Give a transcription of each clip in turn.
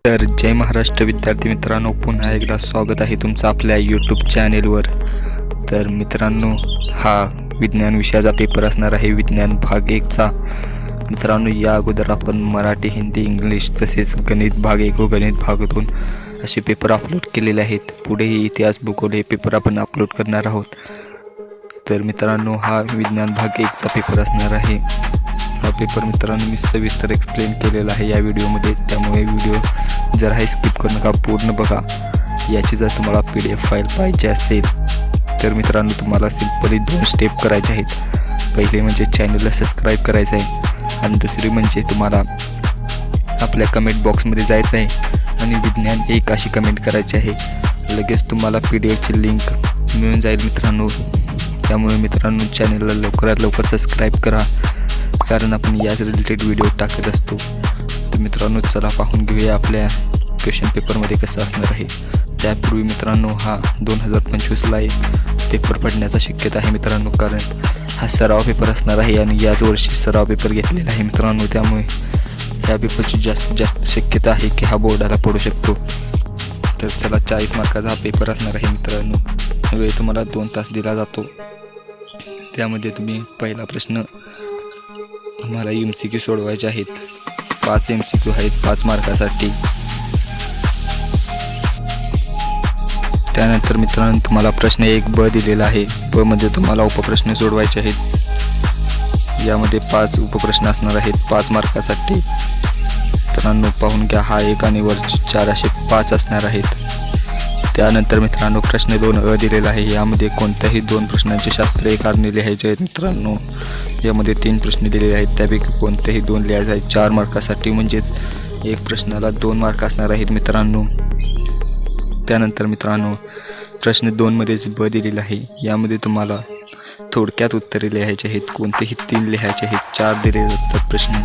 तर जय महाराष्ट्र विद्यार्थी मित्रांनो, पुन्हा एकदा स्वागत आहे तुमचं आपल्या यूट्यूब चॅनेलवर। तर मित्रांनो, हा विज्ञान विषयाचा पेपर असणार आहे, विज्ञान भाग 1चा। मित्रांनो, या अगोदर आपण मराठी, हिंदी, इंग्लिश तसेच गणित भाग 1 व गणित भाग 2 असे पेपर अपलोड केलेले आहेत। पुढेही इतिहास, भूगोल हे पेपर आपण अपलोड करणार आहोत। तर मित्रांनो, हा विज्ञान भाग 1चा पेपर असणार आहे। हा पेपर मित्रांनो मी सविस्तर एक्सप्लेन केलेला आहे या व्हिडिओमध्ये, त्यामुळे व्हिडिओ जरा स्किप करू नका, पूर्ण बघा। याची जर तुम्हाला PDF फाईल पाहिजे असेल तर मित्रांनो तुम्हाला सिंपली 2 स्टेप करायचे आहेत। पहिले म्हणजे चॅनलला सबस्क्राईब करायचं आहे आणि दुसरी म्हणजे तुम्हाला आपल्या कमेंट बॉक्समध्ये जायचं आहे आणि विज्ञान 1 अशी कमेंट करायची आहे। लगेच तुम्हाला PDFची लिंक मिळून जाईल मित्रांनो। त्यामुळे मित्रांनो चॅनलला लवकरात लवकर सबस्क्राईब करा, कारण आपण याच रिलेटेड व्हिडिओ टाकत असतो। तर मित्रांनो चला पाहून घेऊया आपल्या क्वेश्चन पेपरमध्ये कसं असणार आहे। त्यापूर्वी मित्रांनो, हा 2025ला पेपर पडण्याचा शक्यता आहे मित्रांनो, कारण हा सराव पेपर असणार आहे आणि याच वर्षी सराव पेपर घेतलेला आहे मित्रांनो। त्यामुळे ह्या पेपरची जास्तीत जास्त शक्यता आहे की हा बोर्डाला पडू शकतो। तर चला, 40 मार्काचा हा पेपर असणार आहे मित्रांनो। वेळ तुम्हाला 2 तास दिला जातो। त्यामध्ये तुम्ही पहिला प्रश्न तुम्हाला MCQ सोडवायचे आहेत। 5 MCQ आहेत 5 मार्कासाठी। त्यानंतर मित्रांनो तुम्हाला प्रश्न 1B दिलेला आहे। ब मध्ये तुम्हाला उपप्रश्न सोडवायचे आहेत। यामध्ये 5 उपप्रश्न असणार आहेत 5 मार्कासाठी। मित्रांनो पाहून घ्या, हा 1 आणि वरचे 4 असे 5 असणार आहेत। त्यानंतर मित्रांनो प्रश्न 2A दिलेला आहे। यामध्ये कोणत्याही 2 प्रश्नांचे शास्त्रीय कारणे लिहायचे आहेत मित्रांनो। यामध्ये 3 प्रश्न दिलेले आहेत, त्यापैकी कोणतेही 2 लिहायचे आहेत 4 मार्कासाठी, म्हणजेच 1 प्रश्नाला 2 मार्क असणार आहेत मित्रांनो। त्यानंतर मित्रांनो प्रश्न 2 मध्येच ब दिलेला आहे। यामध्ये तुम्हाला थोडक्यात उत्तरे लिहायची आहेत, कोणतेही 3 लिहायचे आहेत। 4 दिले जातात प्रश्न,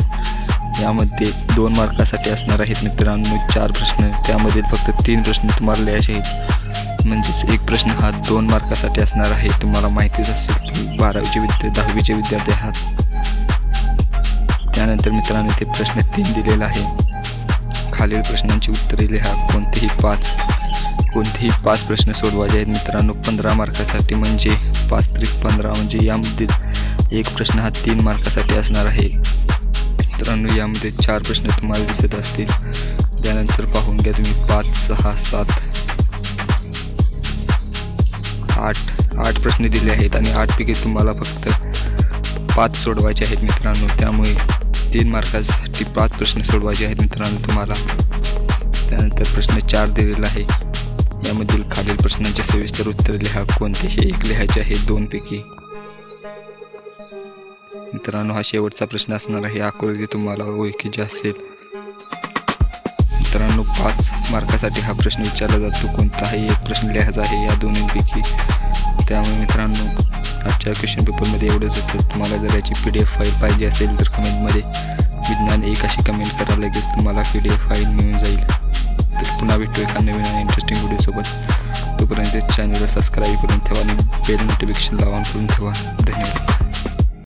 यामध्ये 2 मार्कासाठी असणार आहेत मित्रांनो 4 प्रश्न। त्यामध्ये फक्त 3 प्रश्न तुम्हाला लिहायचे आहेत, म्हणजेच 1 प्रश्न हा 2 मार्कासाठी असणार आहे। तुम्हाला माहितीच असेल की 10वीचे विद्यार्थी आहात। त्यानंतर मित्रांनो ते प्रश्न 3 दिलेला आहे। खालील प्रश्नांची उत्तरे लिहा, कोणतेही 5 प्रश्न सोडवायचे आहेत मित्रांनो 15 मार्कासाठी, म्हणजे 5 त्रिक 15, म्हणजे यामध्ये 1 प्रश्न हा 3 मार्कासाठी असणार आहे मित्रांनो। यामध्ये 4 प्रश्न तुम्हाला दिसत असतील। त्यानंतर पाहून घ्या तुम्ही 5, 6, 7, 8 प्रश्न दिले आहेत आणि 8 पैकी तुम्हाला फक्त 5 सोडवायचे आहेत मित्रांनो। त्यामुळे 3 मार्कासाठी 5 प्रश्न सोडवायचे आहेत मित्रांनो तुम्हाला। त्यानंतर प्रश्न 4 दिलेला आहे। यामधील खालील प्रश्नांचे सविस्तर उत्तर लिहा, कोणतेही 1 लिहायचे आहे 2 पैकी। मित्रांनो हा शेवटचा प्रश्न असणार आहे। आकृती तुम्हाला ओळखीची असेल मित्रांनो। 5 मार्कासाठी हा प्रश्न विचारला जातो, कोणताही 1 प्रश्न लिहायचा आहे या दोन्हीपैकी। त्यामुळे मित्रांनो आजच्या क्वेश्चन पेपरमध्ये एवढंच होतं। तुम्हाला जर याची PDF फाईल पाहिजे असेल तर कमेंटमध्ये विज्ञान 1 अशी कमेंट करा, लगेच तुम्हाला PDF फाईल मिळून जाईल। तर पुन्हा भेटू एका नवीन आणि इंटरेस्टिंग व्हिडिओसोबत। तोपर्यंत चॅनलला सबस्क्राईब करून ठेवा आणि बेल नोटिफिकेशन ऑन करून ठेवा। धन्यवाद।